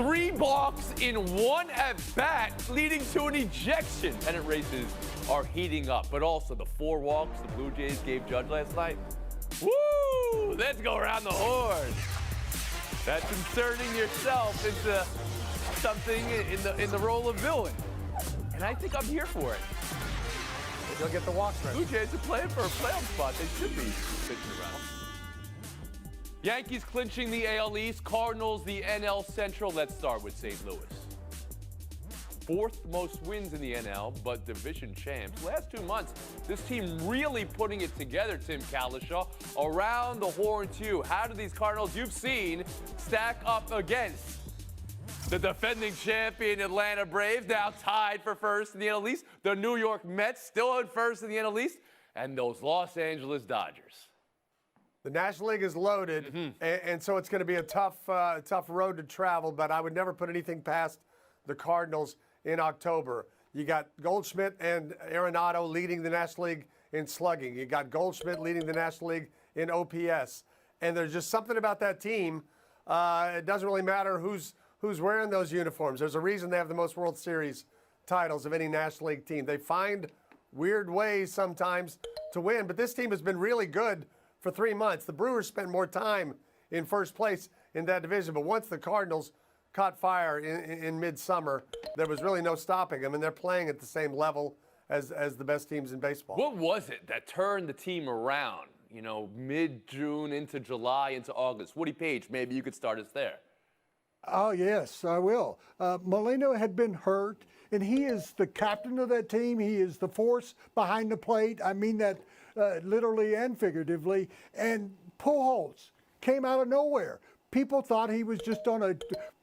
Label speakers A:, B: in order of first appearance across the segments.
A: 3 balks in 1 at-bat, leading to an ejection. Pennant races are heating up, but also the 4 walks the Blue Jays gave Judge last night. Woo! Let's go around the horn. That's inserting yourself into something in the role of villain. And I think I'm here for it.
B: They'll get the walks ready.
A: Blue Jays are playing for a playoff spot. They should be pitching around. Yankees clinching the AL East, Cardinals the NL Central. Let's start with St. Louis. 4th most wins in the NL, but division champs. Last 2 months, this team really putting it together, Tim Kalishaw. Around the horn, too. How do these Cardinals you've seen stack up against the defending champion Atlanta Braves, now tied for first in the NL East, the New York Mets still in first in the NL East, and those Los Angeles Dodgers?
B: The National League is loaded, and so it's going to be a tough road to travel, but I would never put anything past the Cardinals in October. You got Goldschmidt and Arenado leading the National League in slugging. You got Goldschmidt leading the National League in OPS. And there's just something about that team. It doesn't really matter who's wearing those uniforms. There's a reason they have the most World Series titles of any National League team. They find weird ways sometimes to win, but this team has been really good for 3 months. The Brewers spent more time in first place in that division, but once the Cardinals caught fire in midsummer, there was really no stopping them, and they're playing at the same level as the best teams in baseball.
A: What was it that turned the team around, mid-June into July into August? Woody Page, maybe you could start us there.
C: Oh, yes, I will. Molina had been hurt, and he is the captain of that team. He is the force behind the plate. I mean that literally and figuratively. And Pujols came out of nowhere. People thought he was just on a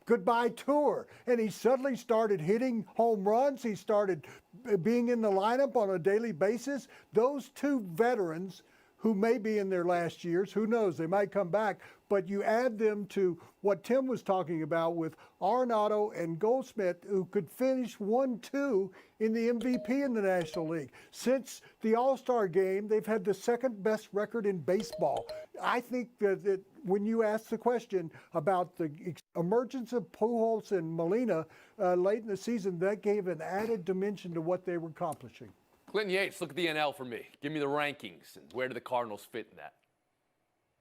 C: goodbye tour, and he suddenly started hitting home runs. He started being in the lineup on a daily basis. Those 2 veterans who may be in their last years, who knows, they might come back, but you add them to what Tim was talking about with Arenado and Goldschmidt, who could finish 1-2 in the MVP in the National League. Since the All-Star game, they've had the 2nd best record in baseball. I think that when you ask the question about the emergence of Pujols and Molina late in the season, that gave an added dimension to what they were accomplishing.
A: Clinton Yates, look at the NL for me. Give me the rankings, and where do the Cardinals fit in that?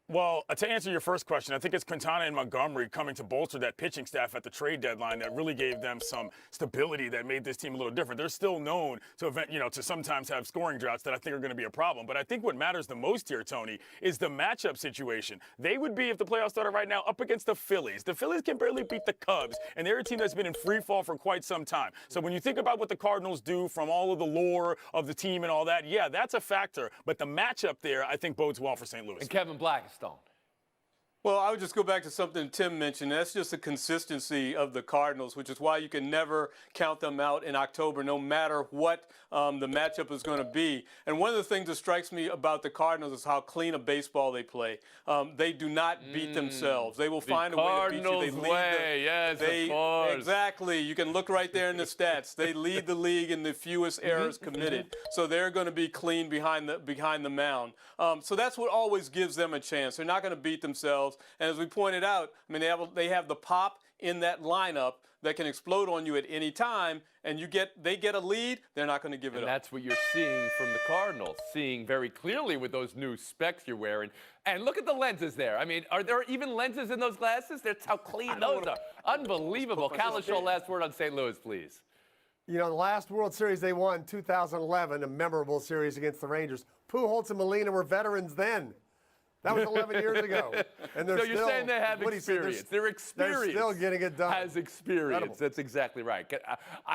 D: Well, to answer your first question, I think it's Quintana and Montgomery coming to bolster that pitching staff at the trade deadline that really gave them some stability that made this team a little different. They're still known to sometimes have scoring droughts that I think are going to be a problem. But I think what matters the most here, Tony, is the matchup situation. They would be, if the playoffs started right now, up against the Phillies. The Phillies can barely beat the Cubs, and they're a team that's been in free fall for quite some time. So when you think about what the Cardinals do from all of the lore of the team and all that, yeah, that's a factor. But the matchup there, I think, bodes well for St. Louis.
A: And Kevin Blackstone.
E: Well, I would just go back to something Tim mentioned. That's just the consistency of the Cardinals, which is why you can never count them out in October, no matter what the matchup is going to be. And one of the things that strikes me about the Cardinals is how clean a baseball they play. They do not beat themselves. They will find a way to beat you. They lead
A: yes, of course.
E: Exactly. You can look right there in the stats. They lead the league in the fewest errors committed. So they're going to be clean behind the mound. So that's what always gives them a chance. They're not going to beat themselves. And as we pointed out, I mean, they have the pop in that lineup that can explode on you at any time, and they get a lead, they're not going to give it up.
A: And that's what you're seeing from the Cardinals, seeing very clearly with those new specs you're wearing. And look at the lenses there. I mean, are there even lenses in those glasses? That's how clean those are. Unbelievable. Kalishaw, last word on St. Louis, please.
B: The last World Series they won, 2011, a memorable series against the Rangers. Pujols and Molina were veterans then. That was 11 years ago. And
A: so you're saying they have experience. Their experience
B: they're still getting it done.
A: Has experience.
B: Incredible.
A: That's exactly right.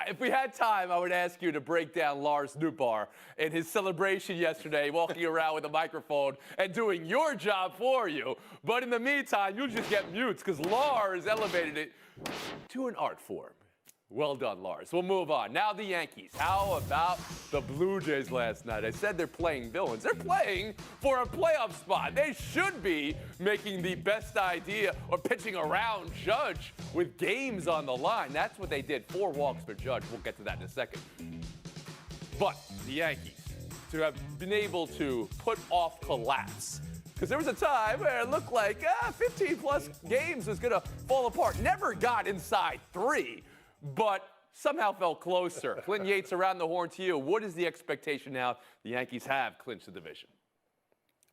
A: If we had time, I would ask you to break down Lars Nootbaar and his celebration yesterday, walking around with a microphone and doing your job for you. But in the meantime, you'll just get mutes because Lars elevated it to an art form. Well done, Lars. We'll move on. Now the Yankees. How about the Blue Jays last night? I said they're playing villains. They're playing for a playoff spot. They should be making the best idea or pitching around Judge with games on the line. That's what they did. 4 walks for Judge. We'll get to that in a second. But the Yankees, to have been able to put off collapse Because there was a time where it looked like 15-plus games was going to fall apart. Never got inside 3, but somehow fell closer. Clinton Yates, around the horn to you. What is the expectation now the Yankees have clinched the division?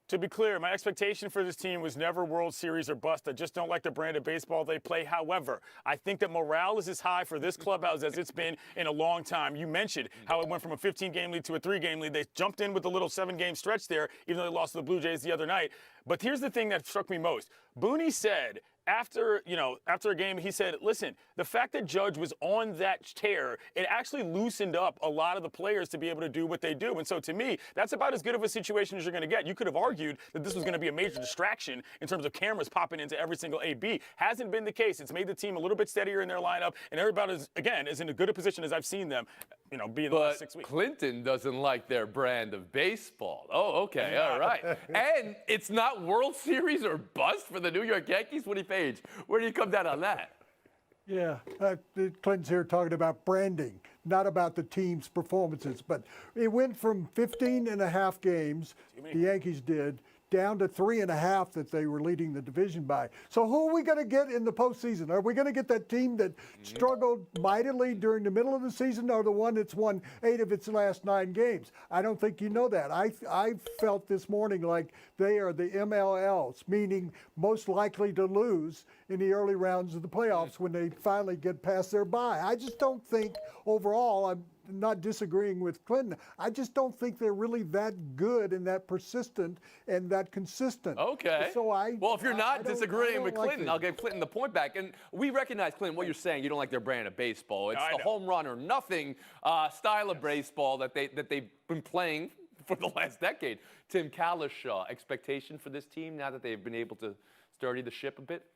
D: To be clear, my expectation for this team was never World Series or bust. I just don't like the brand of baseball they play. However, I think that morale is as high for this clubhouse as it's been in a long time. You mentioned how it went from a 15-game lead to a 3-game lead. They jumped in with a little 7-game stretch there, even though they lost to the Blue Jays the other night. But here's the thing that struck me most. Booney said after a game, he said, listen, the fact that Judge was on that tear, it actually loosened up a lot of the players to be able to do what they do. And so to me, that's about as good of a situation as you're going to get. You could have argued that this was going to be a major distraction in terms of cameras popping into every single AB. Hasn't been the case. It's made the team a little bit steadier in their lineup, and everybody is in as good a position as I've seen them, be in the last 6 weeks.
A: Clinton doesn't like their brand of baseball. Oh, okay, all right. And it's not World Series or bust for the New York Yankees? Woody Page, where do you come down on that?
C: Yeah, Clinton's here talking about branding, not about the team's performances. But it went from 15 and a half games, the Yankees did, down to 3.5 that they were leading the division by. So who are we going to get in the postseason? Are we going to get that team that struggled mightily during the middle of the season, or the one that's won 8 of its last 9 games? I don't think you know that. I felt this morning like they are the MLLs, meaning most likely to lose in the early rounds of the playoffs when they finally get past their bye. I just don't think overall, I'm not disagreeing with Clinton, I just don't think they're really that good and that persistent and that consistent.
A: Okay.
C: So
A: well, if you're not disagreeing with
C: like
A: Clinton, I'll give Clinton the point back. And we recognize, Clinton, what you're saying. You don't like their brand of baseball. It's the home run or nothing style of baseball that they've been playing for the last decade. Tim Kalishaw, expectation for this team now that they've been able to steady the ship a bit?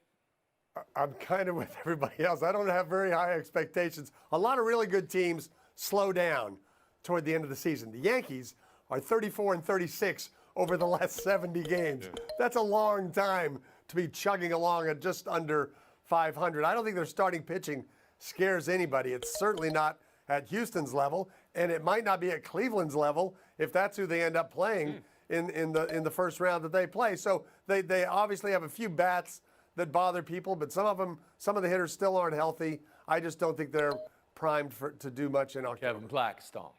B: I'm kind of with everybody else. I don't have very high expectations. A lot of really good teams slow down toward the end of the season. The Yankees are 34 and 36 over the last 70 games. Yeah. That's a long time to be chugging along at just under 500. I don't think their starting pitching scares anybody. It's certainly not at Houston's level, and it might not be at Cleveland's level if that's who they end up playing in the first round that they play. So they obviously have a few bats that bother people, but some of the hitters still aren't healthy. I just don't think they're primed to do much in October.
A: Kevin Blackstone.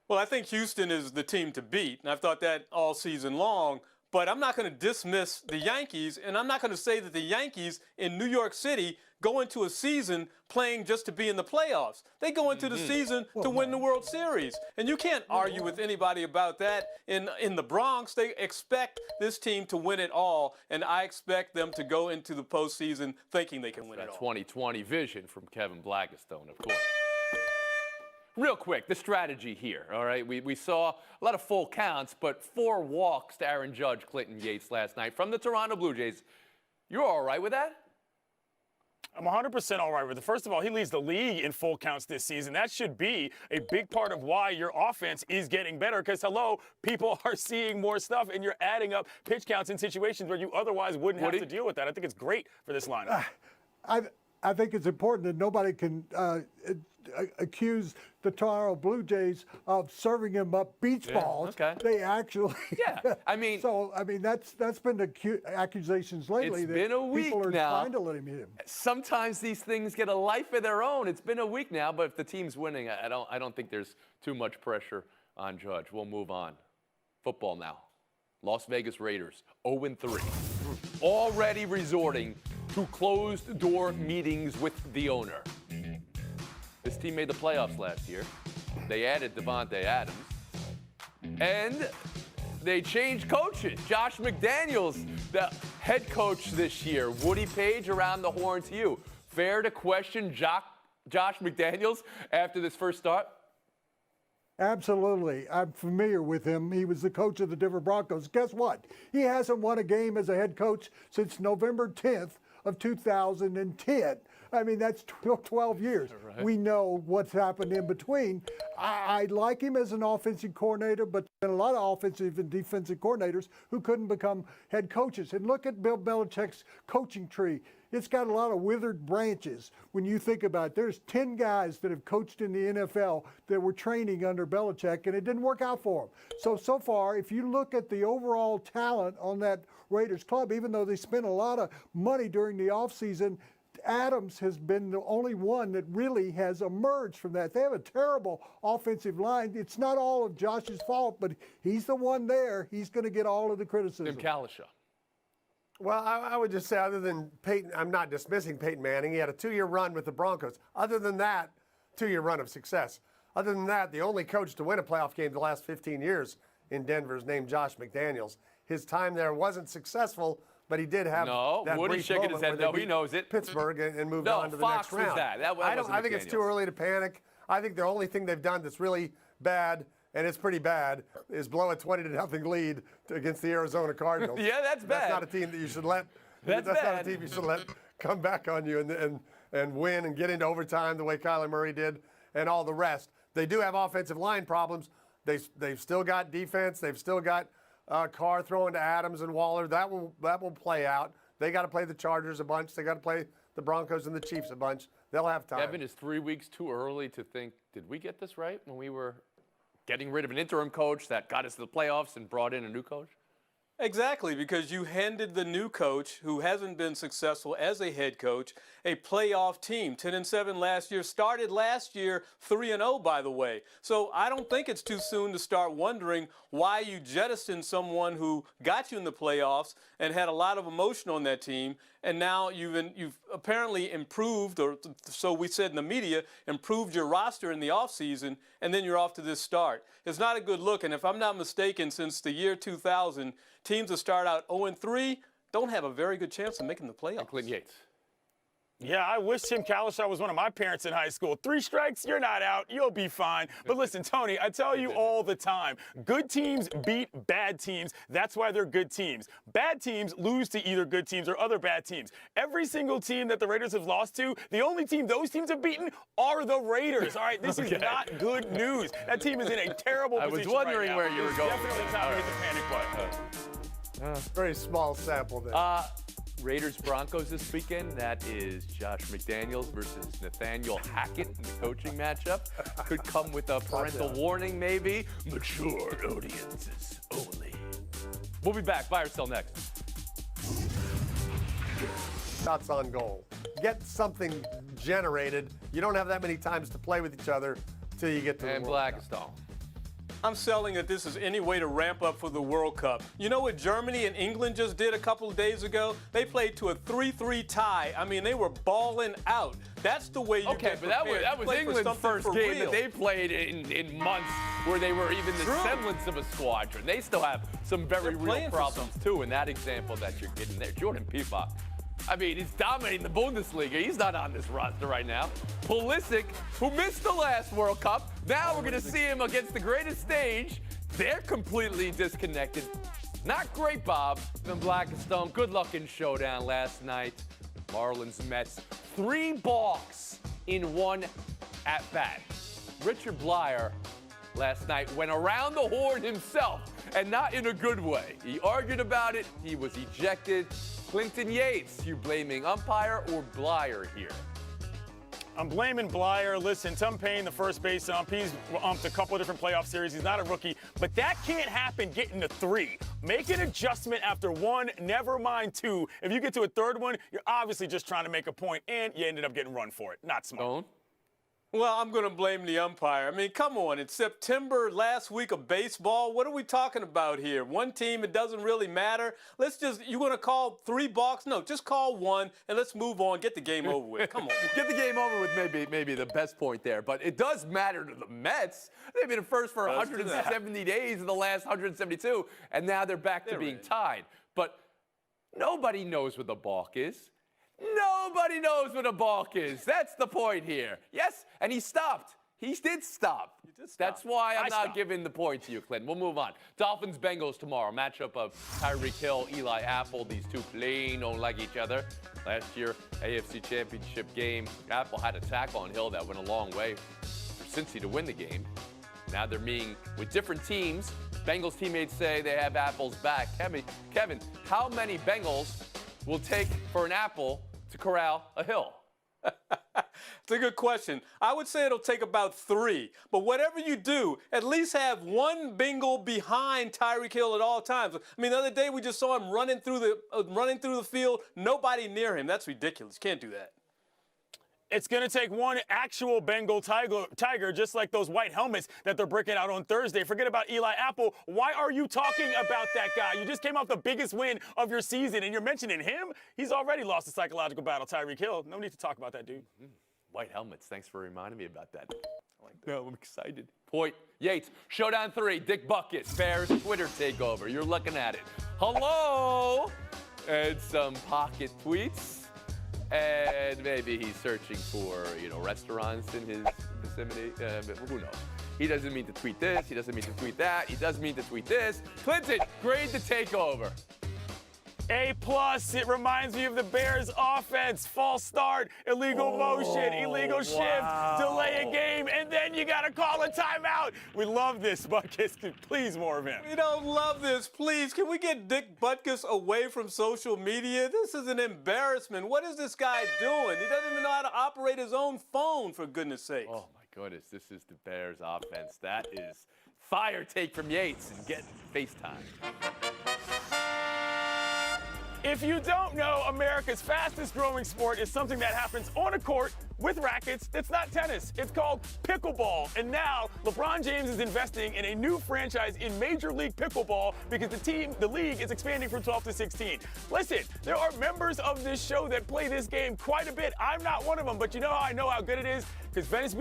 E: Well, I think Houston is the team to beat, and I've thought that all season long. But I'm not going to dismiss the Yankees, and I'm not going to say that the Yankees in New York City go into a season playing just to be in the playoffs. They go into the season to win the World Series. And you can't argue with anybody about that. In the Bronx, they expect this team to win it all, and I expect them to go into the postseason thinking they can win it all.
A: 2020 vision from Kevin Blackstone, of course. Real quick, the strategy here, all right? We saw a lot of full counts, but 4 walks to Aaron Judge, Clinton Yates last night from the Toronto Blue Jays. You're all right with that?
D: I'm 100% all right with it. First of all, he leads the league in full counts this season. That should be a big part of why your offense is getting better because, hello, people are seeing more stuff and you're adding up pitch counts in situations where you otherwise wouldn't have to deal with that. I think it's great for this lineup.
C: I think it's important that nobody can accuse the Toronto Blue Jays of serving him up beach balls.
A: Okay.
C: They actually.
A: Yeah, I mean.
C: So I mean that's been the accusations lately.
A: It's been a week
C: people are
A: now.
C: trying to let him hit him.
A: Sometimes these things get a life of their own. It's been a week now, but if the team's winning, I don't think there's too much pressure on Judge. We'll move on. Football now. Las Vegas Raiders 0-3, already resorting to closed-door meetings with the owner. This team made the playoffs last year. They added Davante Adams. And they changed coaches. Josh McDaniels, the head coach this year. Woody Page, around the horn to you. Fair to question Josh McDaniels after this first start?
C: Absolutely. I'm familiar with him. He was the coach of the Denver Broncos. Guess what? He hasn't won a game as a head coach since November 10th of 2010. I mean, that's 12 years. Right. We know what's happened in between. I like him as an offensive coordinator, but there are a lot of offensive and defensive coordinators who couldn't become head coaches. And look at Bill Belichick's coaching tree. it's got a lot of withered branches when you think about it. There's 10 guys that have coached in the NFL that were training under Belichick, and it didn't work out for them. So far, if you look at the overall talent on that Raiders club, even though they spent a lot of money during the offseason, Adams has been the only one that really has emerged from that. They have a terrible offensive line. It's not all of Josh's fault, but he's the one there. He's going to get all of the criticism.
A: Jim Kalisha.
B: Well, I would just say, other than Peyton, I'm not dismissing Peyton Manning. He had a 2-year run with the Broncos. Other than that, 2-year run of success. Other than that, the only coach to win a playoff game the last 15 years in Denver is named Josh McDaniels. His time there wasn't successful, but he did have that
A: Woody's
B: brief
A: shaking
B: moment
A: his head.
B: where
A: No,
B: they
A: he
B: beat
A: knows it.
B: Pittsburgh and moved
A: No,
B: on to the
A: Fox
B: next round.
A: was that. That
B: I
A: wasn't
B: think it's too
A: McDaniels.
B: early to panic. I think the only thing they've done that's really bad, and it's pretty bad, is blow a 20-0 lead against the Arizona Cardinals.
A: Yeah, that's bad.
B: That's not a team that you should let.
A: That's
B: not
A: bad.
B: a team you should let come back on you and win and get into overtime the way Kyler Murray did and all the rest. They do have offensive line problems. They've still got defense. They've still got Carr throwing to Adams and Waller. That will play out. They got to play the Chargers a bunch. They got to play the Broncos and the Chiefs a bunch. They'll have time.
A: Kevin, is 3 weeks too early to think, did we get this right when we were getting rid of an interim coach that got us to the playoffs and brought in a new coach?
E: Exactly, because you handed the new coach, who hasn't been successful as a head coach, a playoff team. 10-7 last year, started last year 3-0, by the way. So I don't think it's too soon to start wondering why you jettisoned someone who got you in the playoffs and had a lot of emotion on that team, and now you've apparently improved, or so we said in the media, improved your roster in the offseason, and then you're off to this start. It's not a good look, and if I'm not mistaken, since the year 2000, teams that start out 0-3 don't have a very good chance of making the playoffs.
A: Clint Yates.
D: Yeah, I wish Tim Kalisha was one of my parents in high school. 3 strikes, you're not out. You'll be fine. But listen, Tony, I tell you all the time, good teams beat bad teams. That's why they're good teams. Bad teams lose to either good teams or other bad teams. Every single team that the Raiders have lost to, the only team those teams have beaten are the Raiders. All right, this is not good news. That team is in a terrible position.
A: I was wondering
D: right now.
A: where you were going.
D: Definitely time to hit the panic button.
B: Very small sample there.
A: Raiders Broncos this weekend. That is Josh McDaniels versus Nathaniel Hackett in the coaching matchup. Could come with a parental warning, maybe. Mature audiences only. We'll be back. Buy or sell next.
B: Shots on goal. Get something generated. You don't have that many times to play with each other till you get to the
A: And
B: World Cup.
A: Blackstone.
E: I'm selling that this is any way to ramp up for the World Cup. You know what Germany and England just did a couple of days ago? They played to a 3-3 tie. I mean, they were balling out. That's the way you
A: Okay,
E: get
A: but that
E: prepared.
A: was
E: You play for
A: England's
E: something
A: first
E: for
A: game
E: real.
A: that they played in months where they were even the
E: True.
A: semblance of a squadron. They still have some very
E: They're
A: real
E: playing for
A: problems, too, in that example that you're getting there. Jordan Peacock. I mean, he's dominating the Bundesliga. He's not on this roster right now. Pulisic, who missed the last World Cup, now we're going to see him against the greatest stage. They're completely disconnected. Not great, Bob. From Blackstone, good-looking showdown last night. Marlins Mets, 3 balks in 1 at-bat. Richard Blyer last night went around the horn himself, and not in a good way. He argued about it. He was ejected. Clinton Yates, you blaming umpire or Blyer here?
D: I'm blaming Blyer. Listen, Tom Payne, the first base ump, he's umped a couple of different playoff series. He's not a rookie, but that can't happen getting to 3. Make an adjustment after 1, never mind 2. If you get to a 3rd one, you're obviously just trying to make a point, and you ended up getting run for it. Not smart.
A: Stone?
E: Well, I'm going to blame the umpire. I mean, come on. It's September, last week of baseball. What are we talking about here? One team, it doesn't really matter. You want to call 3 balks? No, just call 1, and let's move on. Get the game over with. Come on.
A: Get the game over with maybe the best point there. But it does matter to the Mets. They've been first for 170 days in the last 172, and now they're back to being tied. But nobody knows what the balk is. Nobody knows what a balk is. That's the point here. Yes, and he stopped. He did stop. That's why I'm not giving the point to you, Clinton. We'll move on. Dolphins-Bengals tomorrow. Matchup of Tyreek Hill, Eli Apple. These two plain don't like each other. Last year, AFC Championship game, Apple had a tackle on Hill that went a long way for Cincy to win the game. Now they're meeting with different teams. Bengals teammates say they have Apple's back. Kevin, how many Bengals will take for an Apple to corral a Hill?
E: It's a good question. I would say it'll take about 3. But whatever you do, at least have one Bengal behind Tyreek Hill at all times. I mean, the other day we just saw him running through the field, nobody near him. That's ridiculous. Can't do that.
D: It's going to take one actual Bengal tiger, just like those white helmets that they're breaking out on Thursday. Forget about Eli Apple. Why are you talking about that guy? You just came off the biggest win of your season, and you're mentioning him? He's already lost a psychological battle, Tyreek Hill. No need to talk about that, dude.
A: White helmets. Thanks for reminding me about that. I like that. No, I'm excited. Point. Yates. Showdown 3. Dick Bucket. Bears Twitter takeover. You're looking at it. Hello. And some pocket tweets. And maybe he's searching for, restaurants in his vicinity. But who knows? He doesn't mean to tweet this. He doesn't mean to tweet that. He does mean to tweet this. Clinton, grade the takeover.
D: A+. It reminds me of the Bears' offense. False start, illegal motion, illegal shift, delay a game, and then you got to call a timeout. We love this, Butkus. Please, more of him.
E: We don't love this. Please, can we get Dick Butkus away from social media? This is an embarrassment. What is this guy doing? He doesn't even know how to operate his own phone, for goodness sakes.
A: Oh, my goodness. This is the Bears' offense. That is fire take from Yates and get FaceTime.
D: If you don't know, America's fastest growing sport is something that happens on a court with rackets. It's not tennis. It's called pickleball. And now LeBron James is investing in a new franchise in Major League Pickleball because the league is expanding from 12 to 16. Listen, there are members of this show that play this game quite a bit. I'm not one of them, but you know how I know how good it is? Because Venice